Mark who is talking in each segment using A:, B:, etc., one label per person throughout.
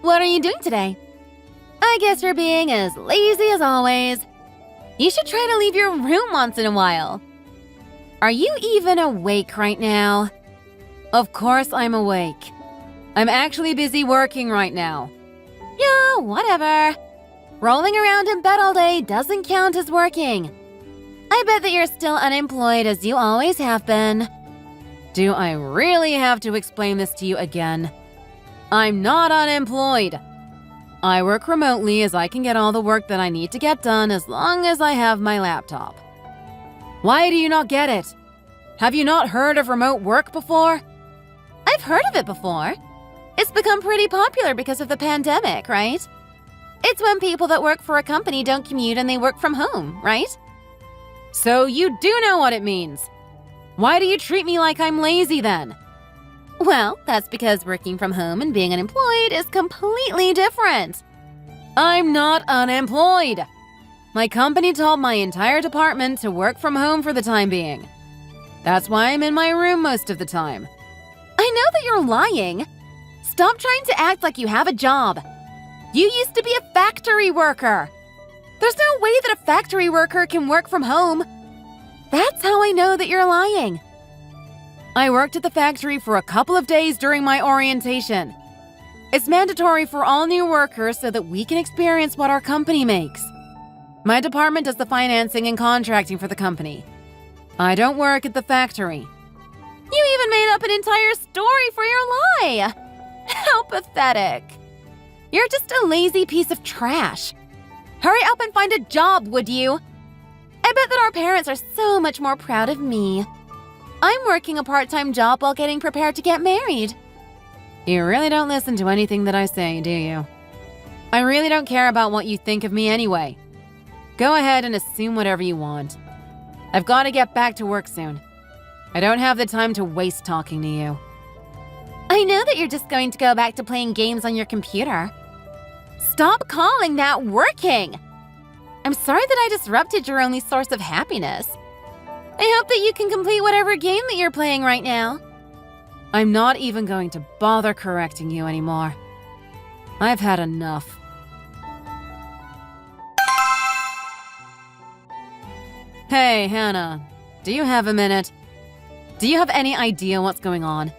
A: What are you doing today? I guess you're being as lazy as always. You should try to leave your room once in a while. Are you even awake right now? Of course I'm awake. I'm actually busy working right now. Yeah, whatever. Rolling around in bed all day doesn't count as working. I bet that you're still unemployed as you always have been. Do I really have to explain this to you again? I'm not unemployed. I work remotely as I can get all the work that I need to get done as long as I have my laptop. Why do you not get it? Have you not heard of remote work before? I've heard of it before. It's become pretty popular because of the pandemic, right? It's when people that work for a company don't commute and they work from home, right? So you do know what it means. Why do you treat me like I'm lazy then? Well, that's because working from home and being unemployed is completely different. I'm not unemployed. My company told my entire department to work from home for the time being. That's why I'm in my room most of the time. I know that you're lying. Stop trying to act like you have a job. You used to be a factory worker. There's no way that a factory worker can work from home. That's how I know that you're lying. I worked at the factory for a couple of days during my orientation. It's mandatory for all new workers so that we can experience what our company makes. My department does the financing and contracting for the company. I don't work at the factory. You even made up an entire story for your lie. How pathetic. You're just a lazy piece of trash. Hurry up and find a job, would you? I bet that our parents are so much more proud of me. I'm working a part-time job while getting prepared to get married. You really don't listen to anything that I say, do you? I really don't care about what you think of me anyway. Go ahead and assume whatever you want. I've got to get back to work soon. I don't have the time to waste talking to you. I know that you're just going to go back to playing games on your computer. Stop calling that working! I'm sorry that I disrupted your only source of happiness. I hope that you can complete whatever game that you're playing right now. I'm not even going to bother correcting you anymore. I've had enough. Hey, Hannah. Do you have a minute? Do you have any idea what's going on?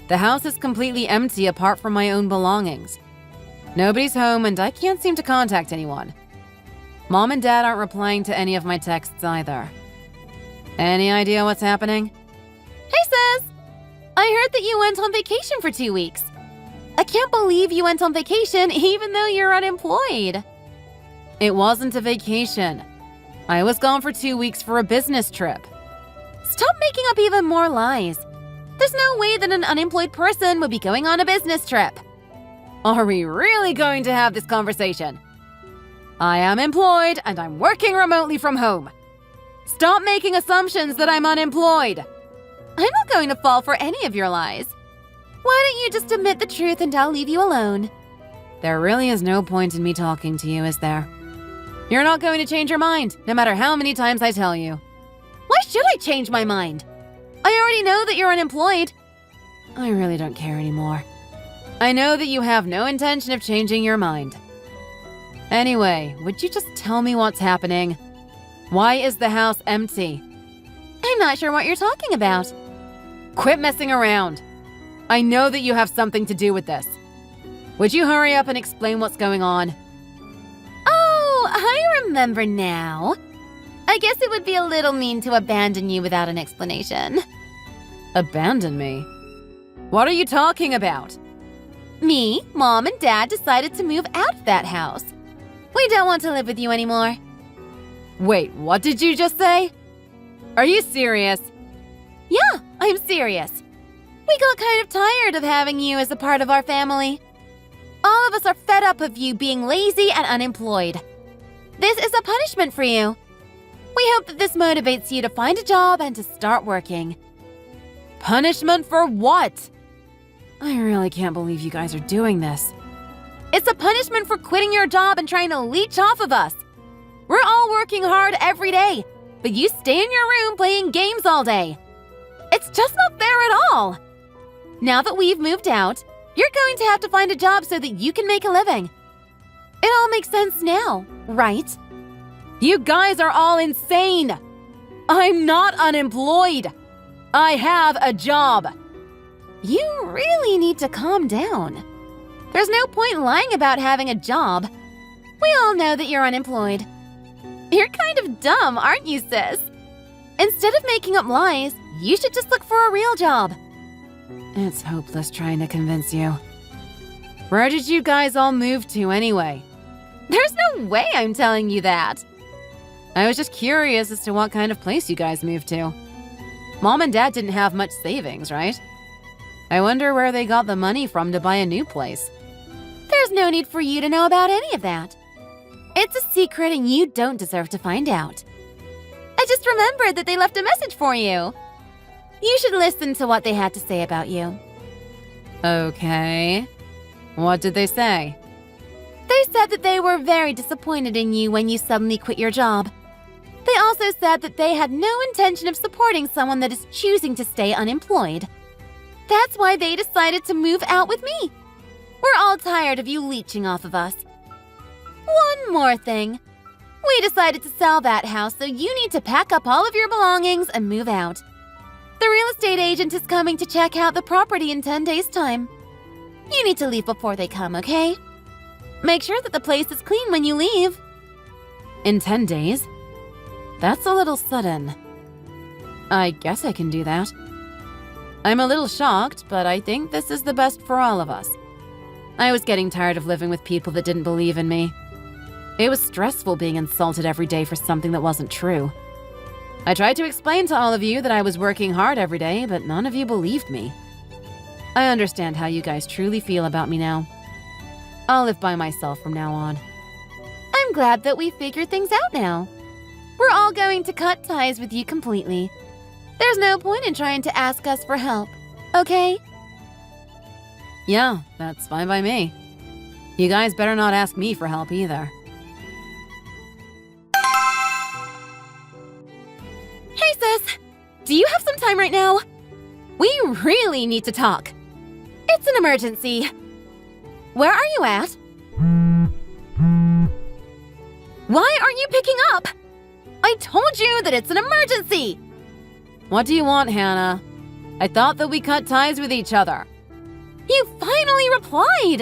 A: The house is completely empty apart from my own belongings. Nobody's home and I can't seem to contact anyone. Mom and Dad aren't replying to any of my texts either. Any idea what's happening? Hey, sis! I heard that you went on vacation for 2 weeks. I can't believe you went on vacation even though you're unemployed. It wasn't a vacation. I was gone for 2 weeks for a business trip. Stop making up even more lies. There's no way that an unemployed person would be going on a business trip. Are we really going to have this conversation? I am employed and I'm working remotely from home. Stop making assumptions that I'm unemployed. I'm not going to fall for any of your lies. Why don't you just admit the truth and I'll leave you alone? There really is no point in me talking to you, is there? You're not going to change your mind, no matter how many times I tell you. Why should I change my mind? I already know that you're unemployed. I really don't care anymore. I know that you have no intention of changing your mind. Anyway, would you just tell me what's happening? Why is the house empty? I'm not sure what you're talking about. Quit messing around. I know that you have something to do with this. Would you hurry up and explain what's going on? Oh, I remember now. I guess it would be a little mean to abandon you without an explanation. Abandon me? What are you talking about? Me, Mom, and Dad decided to move out of that house. We don't want to live with you anymore. Wait, what did you just say? Are you serious? Yeah, I'm serious. We got kind of tired of having you as a part of our family. All of us are fed up of you being lazy and unemployed. This is a punishment for you. We hope that this motivates you to find a job and to start working. Punishment for what? I really can't believe you guys are doing this. It's a punishment for quitting your job and trying to leech off of us. We're all working hard every day, but you stay in your room playing games all day. It's just not fair at all. Now that we've moved out, You're going to have to find a job so that you can make a living. It all makes sense now, right? You guys are all insane! I'm not unemployed! I have a job! You really need to calm down. There's no point lying about having a job. We all know that you're unemployed. You're kind of dumb, aren't you, sis? Instead of making up lies, you should just look for a real job. It's hopeless trying to convince you. Where did you guys all move to anyway? There's no way I'm telling you that. I was just curious as to what kind of place you guys moved to. Mom and Dad didn't have much savings, right? I wonder where they got the money from to buy a new place. There's no need for you to know about any of that. It's a secret and you don't deserve to find out. I just remembered that they left a message for you. You should listen to what they had to say about you. Okay. What did they say? They said that they were very disappointed in you when you suddenly quit your job. They also said that they had no intention of supporting someone that is choosing to stay unemployed. That's why they decided to move out with me. We're all tired of you leeching off of us. One more thing. We decided to sell that house, so you need to pack up all of your belongings and move out. The real estate agent is coming to check out the property in 10 days' time. You need to leave before they come, okay? Make sure that the place is clean when you leave. In 10 days? That's a little sudden. I guess I can do that. I'm a little shocked, but I think this is the best for all of us. I was getting tired of living with people that didn't believe in me. It was stressful being insulted every day for something that wasn't true. I tried to explain to all of you that I was working hard every day, but none of you believed me. I understand how you guys truly feel about me now. I'll live by myself from now on. I'm glad that we figured things out now. We're all going to cut ties with you completely. There's no point in trying to ask us for help, okay? Yeah, that's fine by me. You guys better not ask me for help either. Hey, sis! Do you have some time right now? We really need to talk. It's an emergency. Where are you at? Why aren't you picking up? I told you that it's an emergency! What do you want, Hannah? I thought that we cut ties with each other. You finally replied!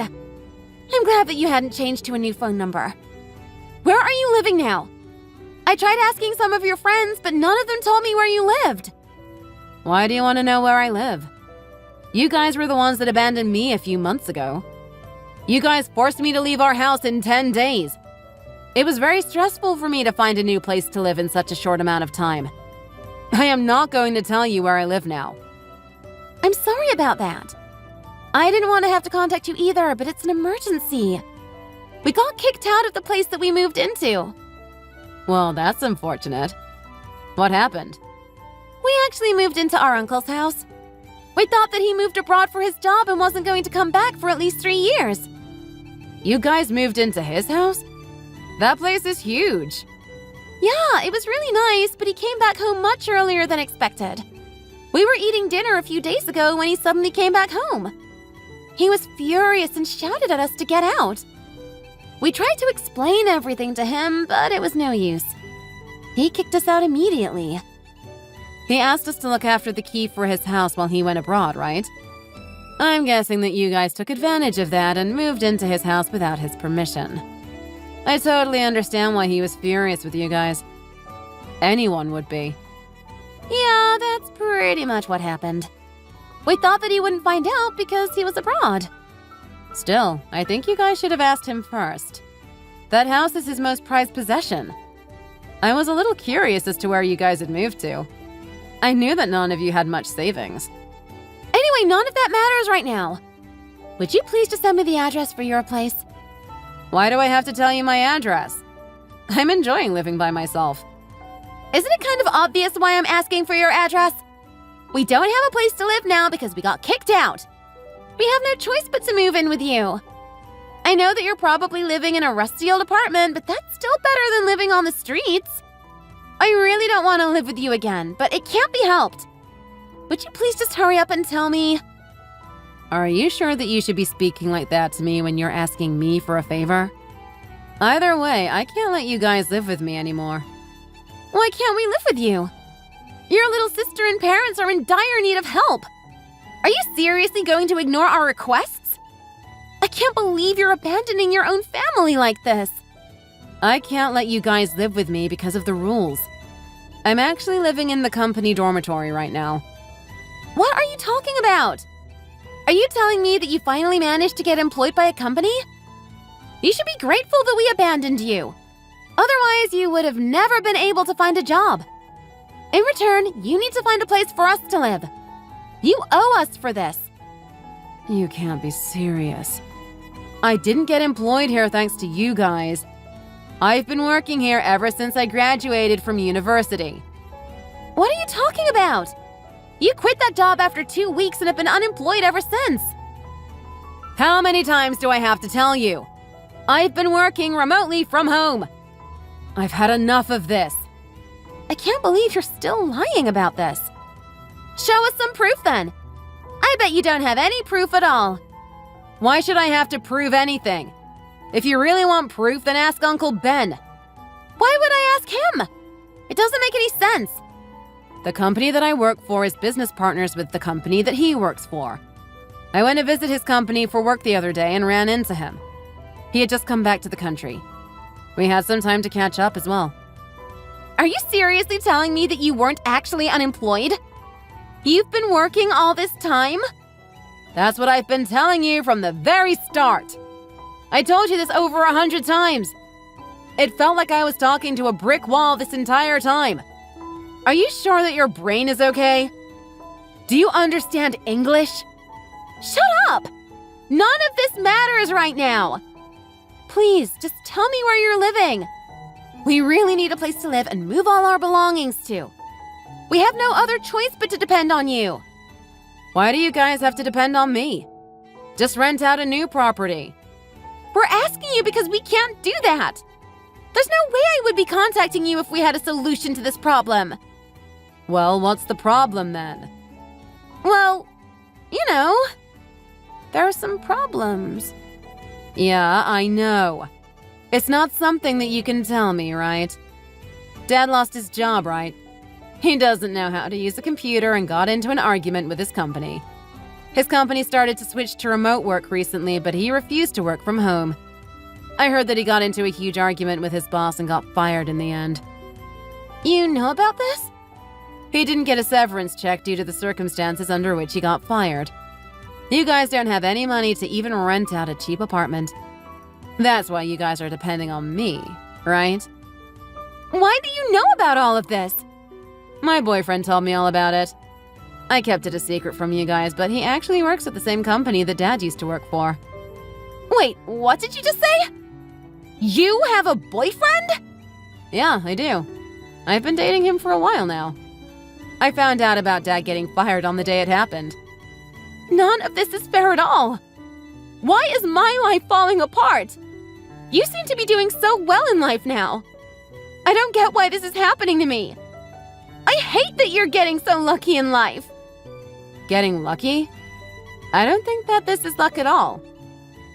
A: I'm glad that you hadn't changed to a new phone number. Where are you living now? I tried asking some of your friends, but none of them told me where you lived. Why do you want to know where I live? You guys were the ones that abandoned me a few months ago. You guys forced me to leave our house in 10 days. It was very stressful for me to find a new place to live in such a short amount of time. I am not going to tell you where I live now. I'm sorry about that. I didn't want to have to contact you either, but it's an emergency. We got kicked out of the place that we moved into. Well, that's unfortunate. What happened? We actually moved into our uncle's house. We thought that he moved abroad for his job and wasn't going to come back for at least 3 years. You guys moved into his house? That place is huge. Yeah, it was really nice, but he came back home much earlier than expected. We were eating dinner a few days ago when he suddenly came back home. He was furious and shouted at us to get out. We tried to explain everything to him, but it was no use. He kicked us out immediately. He asked us to look after the key for his house while he went abroad, right? I'm guessing that you guys took advantage of that and moved into his house without his permission. I totally understand why he was furious with you guys. Anyone would be. Yeah, that's pretty much what happened. We thought that he wouldn't find out because he was abroad. Still, I think you guys should have asked him first. That house is his most prized possession. I was a little curious as to where you guys had moved to. I knew that none of you had much savings. Anyway, none of that matters right now. Would you please just send me the address for your place? Why do I have to tell you my address? I'm enjoying living by myself. Isn't it kind of obvious why I'm asking for your address? We don't have a place to live now because we got kicked out. We have no choice but to move in with you. I know that you're probably living in a rusty old apartment, but that's still better than living on the streets. I really don't want to live with you again, but it can't be helped. Would you please just hurry up and tell me? Are you sure that you should be speaking like that to me when you're asking me for a favor? Either way, I can't let you guys live with me anymore. Why can't we live with you? Your little sister and parents are in dire need of help. Are you seriously going to ignore our requests? I can't believe you're abandoning your own family like this. I can't let you guys live with me because of the rules. I'm actually living in the company dormitory right now. What are you talking about? Are you telling me that you finally managed to get employed by a company? You should be grateful that we abandoned you. Otherwise, you would have never been able to find a job. In return, you need to find a place for us to live. You owe us for this. You can't be serious. I didn't get employed here thanks to you guys. I've been working here ever since I graduated from university. What are you talking about? You quit that job after 2 weeks and have been unemployed ever since. How many times do I have to tell you? I've been working remotely from home. I've had enough of this. I can't believe you're still lying about this. Show us some proof then. I bet you don't have any proof at all. Why should I have to prove anything? If you really want proof, then ask Uncle Ben. Why would I ask him? It doesn't make any sense. The company that I work for is business partners with the company that he works for. I went to visit his company for work the other day and ran into him. He had just come back to the country. We had some time to catch up as well. Are you seriously telling me that you weren't actually unemployed? You've been working all this time? That's what I've been telling you from the very start. I told you this over 100 times. It felt like I was talking to a brick wall this entire time. Are you sure that your brain is okay? Do you understand English? Shut up! None of this matters right now. Please, just tell me where you're living. We really need a place to live and move all our belongings to. We have no other choice but to depend on you. Why do you guys have to depend on me? Just rent out a new property. We're asking you because we can't do that. There's no way I would be contacting you if we had a solution to this problem. Well, what's the problem then? Well, there are some problems. Yeah, I know. It's not something that you can tell me, right? Dad lost his job, right? He doesn't know how to use a computer and got into an argument with his company. His company started to switch to remote work recently, but he refused to work from home. I heard that he got into a huge argument with his boss and got fired in the end. You know about this? He didn't get a severance check due to the circumstances under which he got fired. You guys don't have any money to even rent out a cheap apartment. That's why you guys are depending on me, right? Why do you know about all of this? My boyfriend told me all about it. I kept it a secret from you guys, but he actually works at the same company that Dad used to work for. Wait, what did you just say? You have a boyfriend? Yeah, I do. I've been dating him for a while now. I found out about Dad getting fired on the day it happened. None of this is fair at all. Why is my life falling apart? You seem to be doing so well in life now. I don't get why this is happening to me. I hate that you're getting so lucky in life. Getting lucky? I don't think that this is luck at all.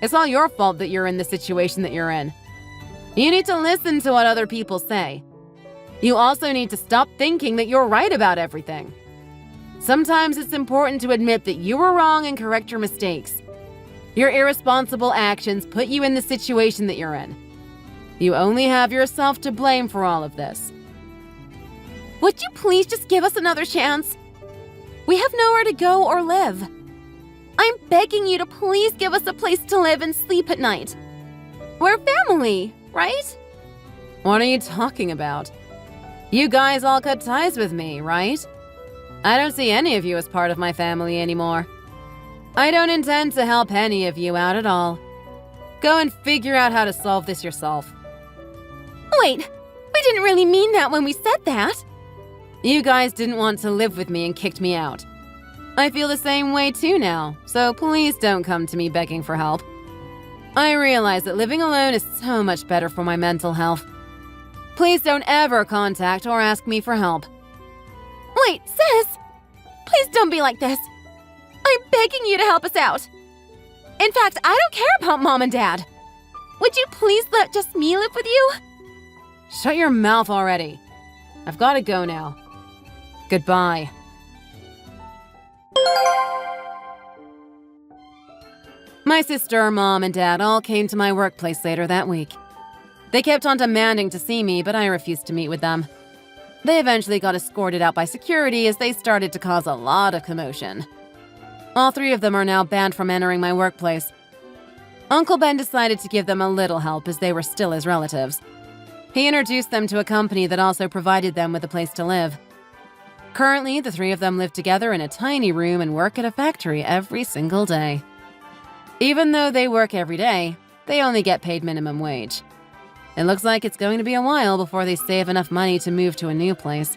A: It's all your fault that you're in the situation that you're in. You need to listen to what other people say. You also need to stop thinking that you're right about everything. Sometimes it's important to admit that you were wrong and correct your mistakes. Your irresponsible actions put you in the situation that you're in. You only have yourself to blame for all of this. Would you please just give us another chance? We have nowhere to go or live. I'm begging you to please give us a place to live and sleep at night. We're family, right? What are you talking about? You guys all cut ties with me, right? I don't see any of you as part of my family anymore. I don't intend to help any of you out at all. Go and figure out how to solve this yourself. Wait, we didn't really mean that when we said that. You guys didn't want to live with me and kicked me out. I feel the same way too now, so please don't come to me begging for help. I realize that living alone is so much better for my mental health. Please don't ever contact or ask me for help. Wait, sis! Please don't be like this. I'm begging you to help us out. In fact, I don't care about Mom and Dad. Would you please let just me live with you? Shut your mouth already. I've got to go now. Goodbye. My sister, Mom, and Dad all came to my workplace later that week. They kept on demanding to see me, but I refused to meet with them. They eventually got escorted out by security as they started to cause a lot of commotion. All three of them are now banned from entering my workplace. Uncle Ben decided to give them a little help as they were still his relatives. He introduced them to a company that also provided them with a place to live. Currently, the three of them live together in a tiny room and work at a factory every single day. Even though they work every day, they only get paid minimum wage. It looks like it's going to be a while before they save enough money to move to a new place.